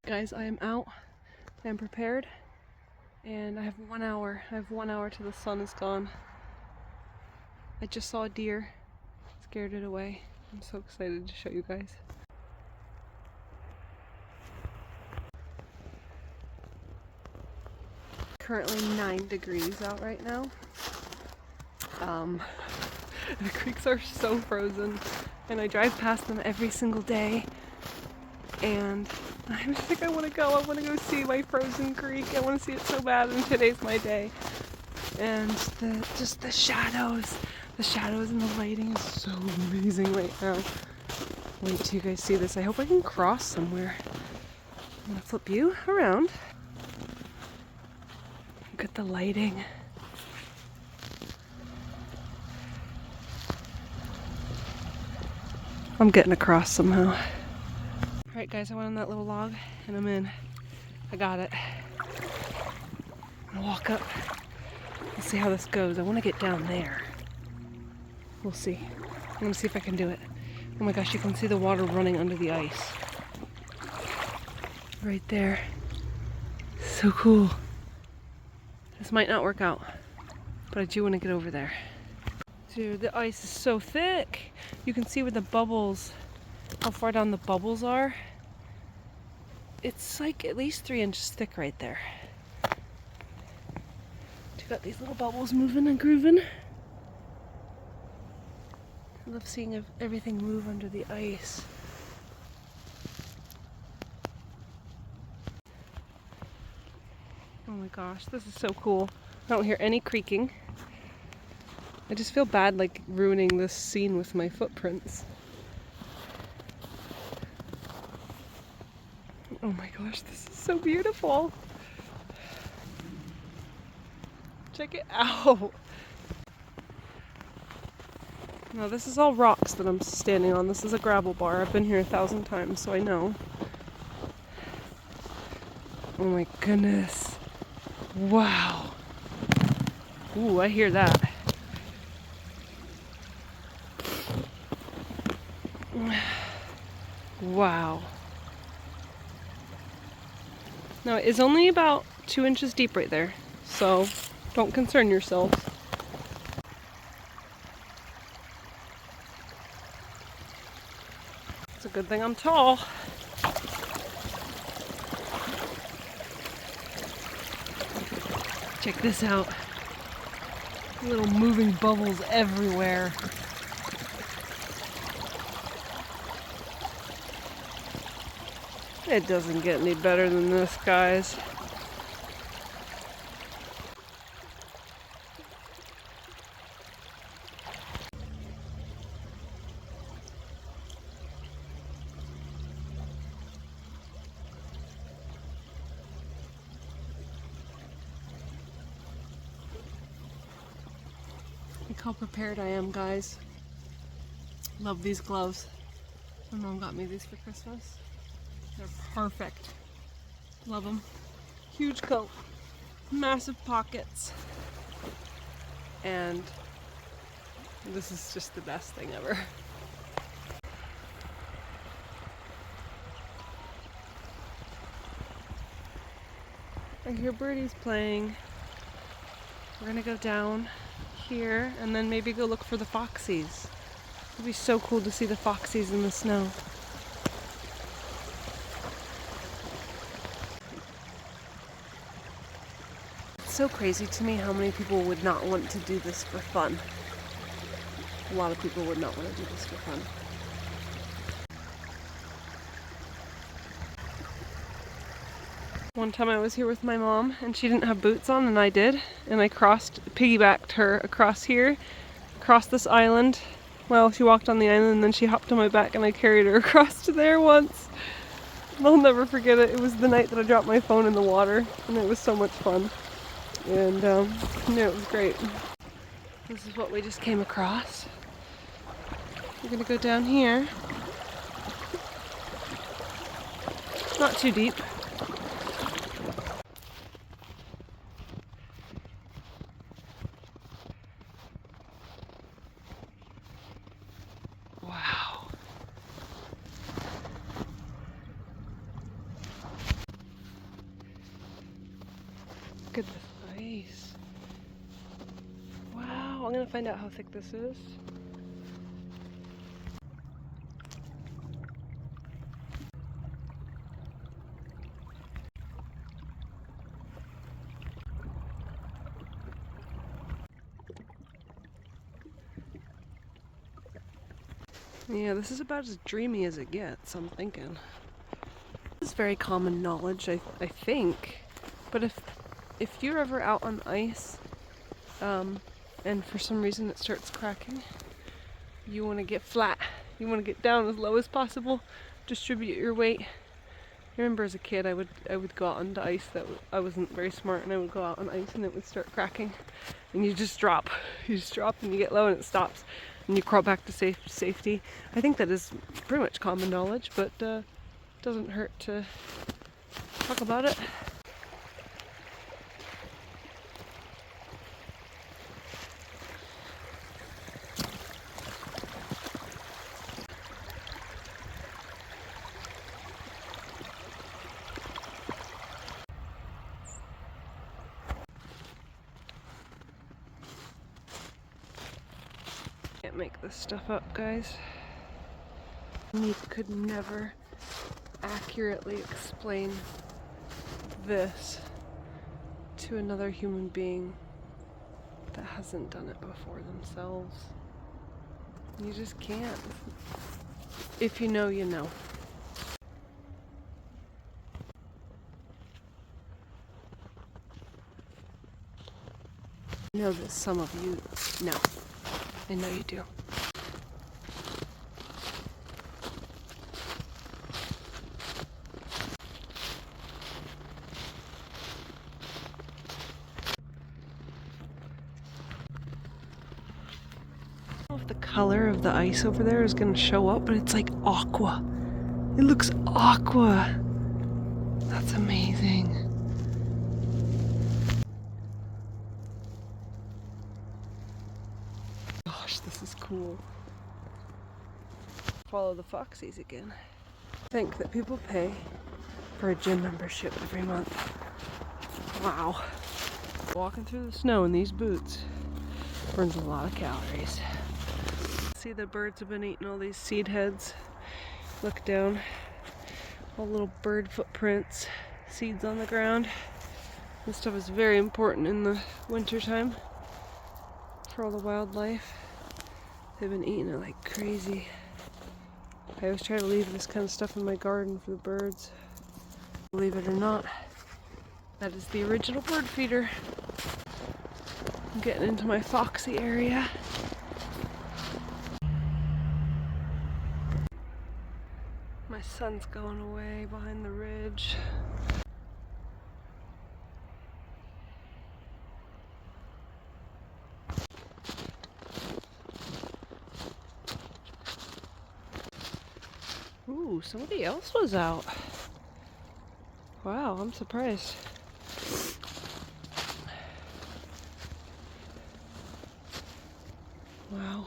Guys, I am out. I am prepared. And I have 1 hour. I have 1 hour till the sun is gone. I just saw a deer. Scared it away. I'm so excited to show you guys. Currently 9 degrees out right now. The creeks are so frozen and I drive past them every single day. And I'm just like, I want to go see my frozen creek. I want to see it so bad, and today's my day. And the shadows and the lighting is so amazing right now. Wait till you guys see this. I hope I can cross somewhere. I'm gonna flip you around. Look at the lighting. I'm getting across somehow. Alright guys, I went on that little log and I'm in. I got it. I'm gonna walk up and see how this goes. I want to get down there. We'll see. I'm gonna see if I can do it. Oh my gosh, you can see the water running under the ice. Right there. So cool. This might not work out, but I do want to get over there. Dude, the ice is so thick. You can see where the bubbles, how far down the bubbles are. It's like at least 3 inches thick right there. You got these little bubbles moving and grooving. I love seeing everything move under the ice. Oh my gosh, this is so cool. I don't hear any creaking. I just feel bad like ruining this scene with my footprints. Oh my gosh, this is so beautiful. Check it out. Now this is all rocks that I'm standing on. This is a gravel bar. I've been here 1,000 times, so I know. Oh my goodness. Wow. Ooh, I hear that. Wow. Now it is only about 2 inches deep right there, so don't concern yourselves. It's a good thing I'm tall. Check this out. Little moving bubbles everywhere. It doesn't get any better than this, guys. Look how prepared I am, guys. Love these gloves. My mom got me these for Christmas. They're perfect. Love them. Huge coat, massive pockets, and this is just the best thing ever. I hear birdies playing. We're gonna go down here and then maybe go look for the foxies. It'd be so cool to see the foxies in the snow. It's so crazy to me how many people would not want to do this for fun. A lot of people would not want to do this for fun. One time I was here with my mom and she didn't have boots on and I did, and I piggybacked her across here, across this island. Well, she walked on the island and then she hopped on my back and I carried her across to there once. I'll never forget it. It was the night that I dropped my phone in the water and it was so much fun. And yeah, it was great. This is what we just came across. We're gonna go down here. Not too deep. Wow. Look at this ice. Wow, I'm gonna find out how thick this is. Yeah, this is about as dreamy as it gets, I'm thinking. This is very common knowledge, I think. But if you're ever out on ice, and for some reason it starts cracking, you want to get flat. You want to get down as low as possible, distribute your weight. I remember as a kid I would go out onto ice that I wasn't very smart, and I would go out on ice and it would start cracking, and you just drop. You just drop and you get low and it stops, and you crawl back to safety. I think that is pretty much common knowledge, but doesn't hurt to talk about it. Can't make this stuff up, guys. You could never accurately explain this to another human being that hasn't done it before themselves. You just can't. If you know, you know. I know that some of you know. I know you do. I don't know if the color of the ice over there is going to show up, but it's like aqua. It looks aqua. That's amazing. Gosh, this is cool. Follow the foxies again. I think that people pay for a gym membership every month. Wow. Walking through the snow in these boots burns a lot of calories. See, the birds have been eating all these seed heads. Look down. All little bird footprints, seeds on the ground. This stuff is very important in the winter time for all the wildlife. They've been eating it like crazy. I always try to leave this kind of stuff in my garden for the birds. Believe it or not, that is the original bird feeder. I'm getting into my foxy area. My sun's going away behind the ridge. Ooh, somebody else was out. Wow, I'm surprised. Wow.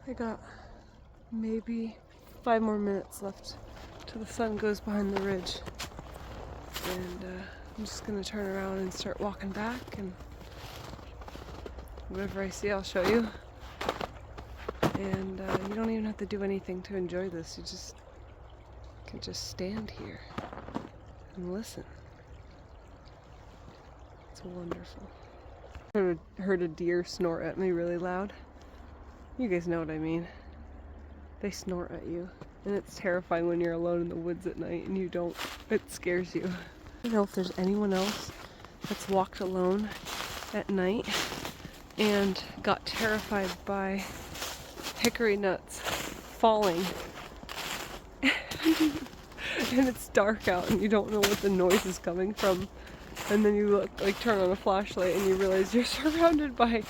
I got maybe 5 more minutes left till the sun goes behind the ridge. And I'm just gonna turn around and start walking back, and whatever I see I'll show you. And you don't even have to do anything to enjoy this. You can just stand here and listen. It's wonderful. I heard a deer snort at me really loud. You guys know what I mean. They snort at you, and it's terrifying when you're alone in the woods at night and you don't. It scares you. I don't know if there's anyone else that's walked alone at night and got terrified by hickory nuts falling. And it's dark out and you don't know what the noise is coming from. And then you look, like turn on a flashlight and you realize you're surrounded by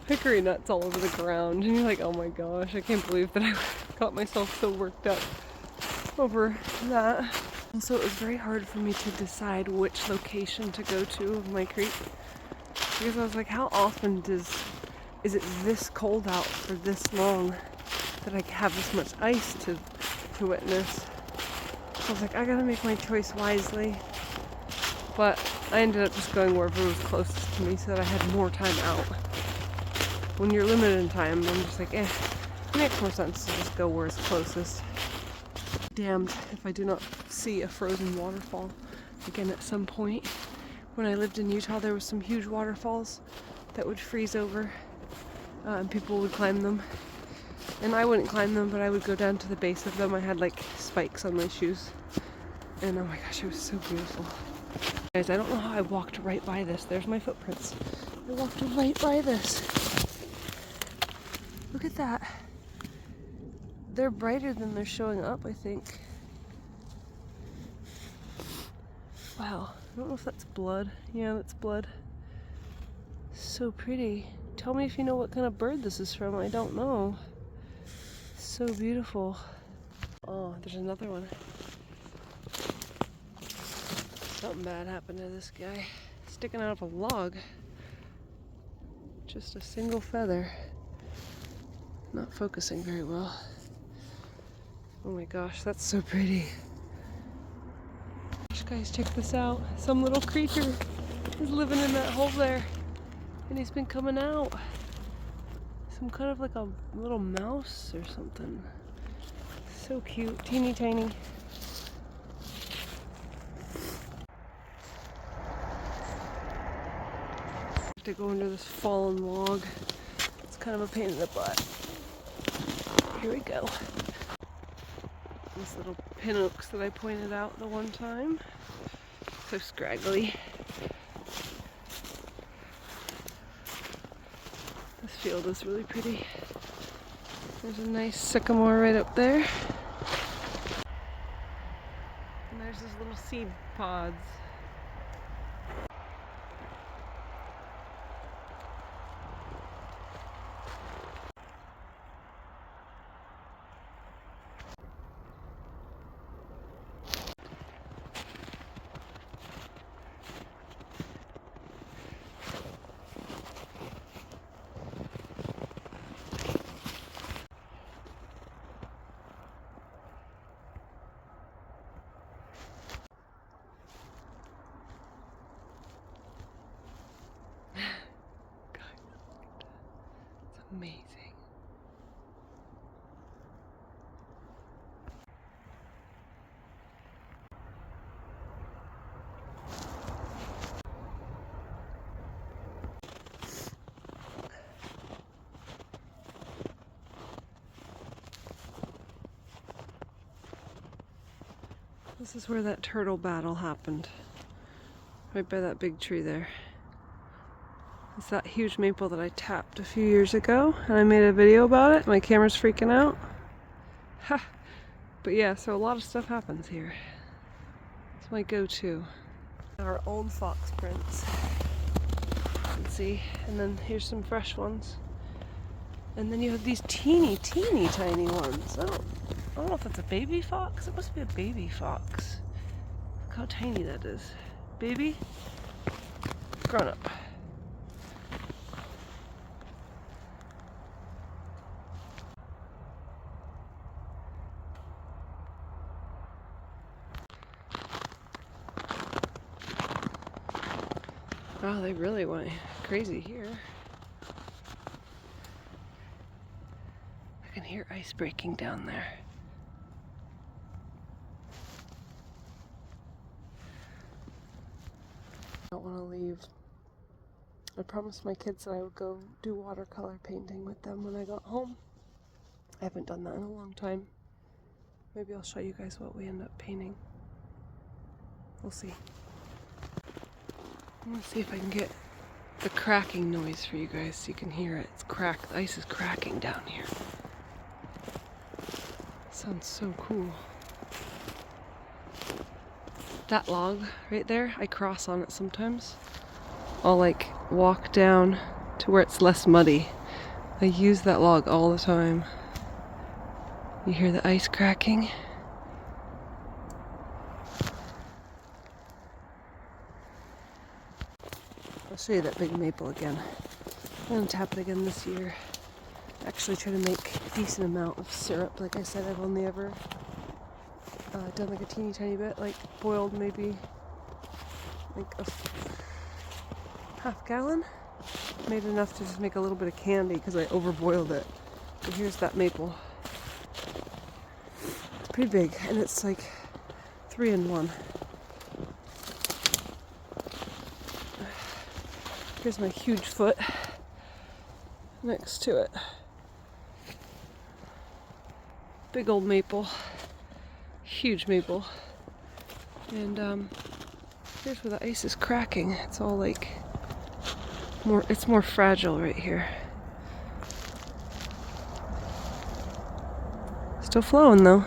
hickory nuts all over the ground. And you're like, oh my gosh, I can't believe that I got myself so worked up over that. Also, it was very hard for me to decide which location to go to of my creek. Because I was like, how often is it this cold out for this long that I have this much ice to witness? I was like, I gotta make my choice wisely. But I ended up just going wherever was closest to me so that I had more time out. When you're limited in time, I'm just like, it makes more sense to just go where it's closest. Damned if I do not see a frozen waterfall again at some point. When I lived in Utah, there was some huge waterfalls that would freeze over and people would climb them. And I wouldn't climb them, but I would go down to the base of them. I had like spikes on my shoes. And oh my gosh, it was so beautiful. Guys, I don't know how I walked right by this. There's my footprints. I walked right by this. Look at that. They're brighter than they're showing up, I think. Wow, I don't know if that's blood. Yeah, that's blood. So pretty. Tell me if you know what kind of bird this is from. I don't know. So beautiful. Oh, there's another one. Something bad happened to this guy. Sticking out of a log. Just a single feather. Not focusing very well. Oh my gosh, that's so pretty. Guys, check this out. Some little creature is living in that hole there. And he's been coming out. Some kind of like a little mouse or something. So cute. Teeny tiny. To go under this fallen log. It's kind of a pain in the butt. Here we go. These little pin oaks that I pointed out the one time. So scraggly. This field is really pretty. There's a nice sycamore right up there. And there's these little seed pods. Amazing. This is where that turtle battle happened. Right by that big tree there. It's that huge maple that I tapped a few years ago, and I made a video about it. My camera's freaking out. Ha! But yeah, so a lot of stuff happens here. It's my go-to. Our old fox prints. Let's see. And then here's some fresh ones. And then you have these teeny tiny ones. I don't know if that's a baby fox. It must be a baby fox. Look how tiny that is. Baby? Grown up. Wow, they really went crazy here. I can hear ice breaking down there. I don't want to leave. I promised my kids that I would go do watercolor painting with them when I got home. I haven't done that in a long time. Maybe I'll show you guys what we end up painting. We'll see. I'm gonna see if I can get the cracking noise for you guys so you can hear it. It's cracked. The ice is cracking down here. Sounds so cool. That log right there, I cross on it sometimes. I'll like walk down to where it's less muddy. I use that log all the time. You hear the ice cracking? I'll show you that big maple again. I'm gonna tap it again this year. Actually try to make a decent amount of syrup. Like I said, I've only ever done like a teeny tiny bit, like boiled maybe like a half gallon. Made enough to just make a little bit of candy because I overboiled it. But here's that maple. It's pretty big, and it's like 3 in 1. Here's my huge foot next to it. Big old maple. Huge maple. And here's where the ice is cracking. It's all like it's more fragile right here. Still flowing though.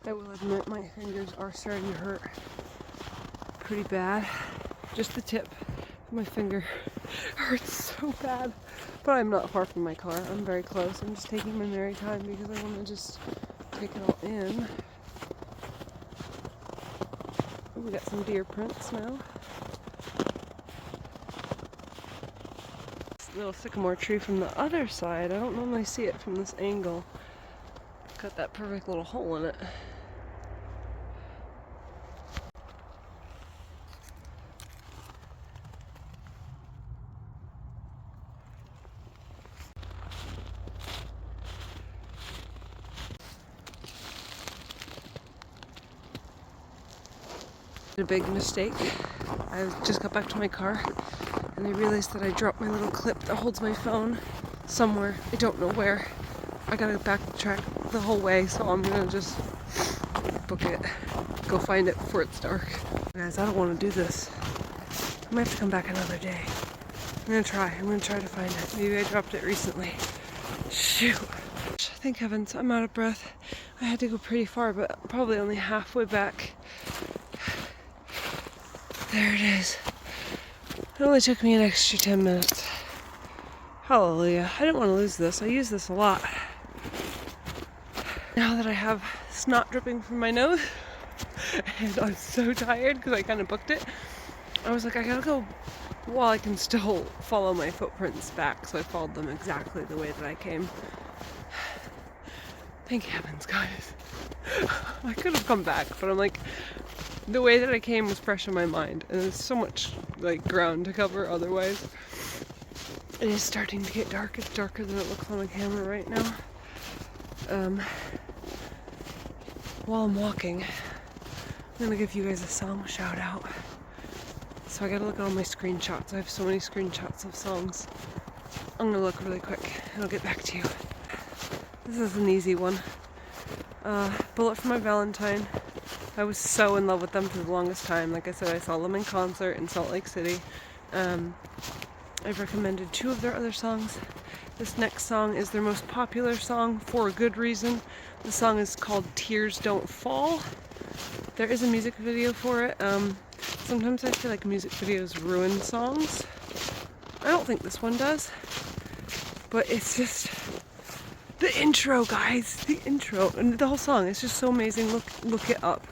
I will admit my fingers are starting to hurt pretty bad. Just the tip of my finger hurts so bad. But I'm not far from my car. I'm very close. I'm just taking my merry time because I want to just take it all in. Ooh, we got some deer prints now. This little sycamore tree from the other side. I don't normally see it from this angle. Got that perfect little hole in it. A big mistake. I just got back to my car and I realized that I dropped my little clip that holds my phone somewhere. I don't know where. I gotta backtrack the whole way, so I'm gonna just book it. Go find it before it's dark. Guys, I don't want to do this. I might have to come back another day. I'm gonna try to find it. Maybe I dropped it recently. Shoot. Thank heavens, I'm out of breath. I had to go pretty far, but probably only halfway back. There it is. It only took me an extra 10 minutes. Hallelujah. I didn't want to lose this. I use this a lot. Now that I have snot dripping from my nose, and I'm so tired because I kind of booked it, I was like, I gotta go while I can still follow my footprints back. So I followed them exactly the way that I came. Thank heavens, guys. I could have come back, but I'm like, the way that I came was fresh in my mind, and there's so much like ground to cover otherwise. It is starting to get dark. It's darker than it looks on the camera right now. While I'm walking, I'm gonna give you guys a song shout out. So I gotta look at all my screenshots. I have so many screenshots of songs. I'm gonna look really quick and I'll get back to you. This is an easy one. Bullet for My Valentine. I was so in love with them for the longest time. Like I said, I saw them in concert in Salt Lake City. I've recommended 2 of their other songs. This next song is their most popular song for a good reason. The song is called Tears Don't Fall. There is a music video for it. Sometimes I feel like music videos ruin songs. I don't think this one does. But it's just the intro, guys. The intro and the whole song. It's just so amazing. Look it up.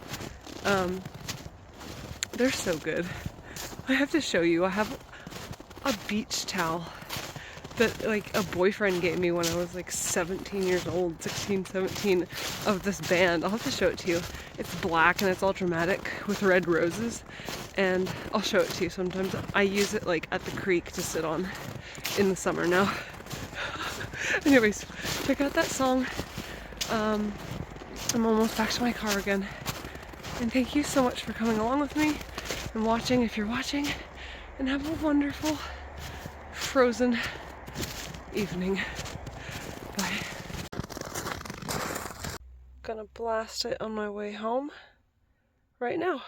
They're so good. I have to show you. I have a beach towel that like a boyfriend gave me when I was like 17 years old, 16, 17, of this band. I'll have to show it to you. It's black and it's all dramatic with red roses, and I'll show it to you sometimes. I use it like at the creek to sit on in the summer now. Anyways, check out that song. I'm almost back to my car again, And thank you so much for coming along with me and watching if you're watching. And have a wonderful frozen evening. Bye. Gonna blast it on my way home right now.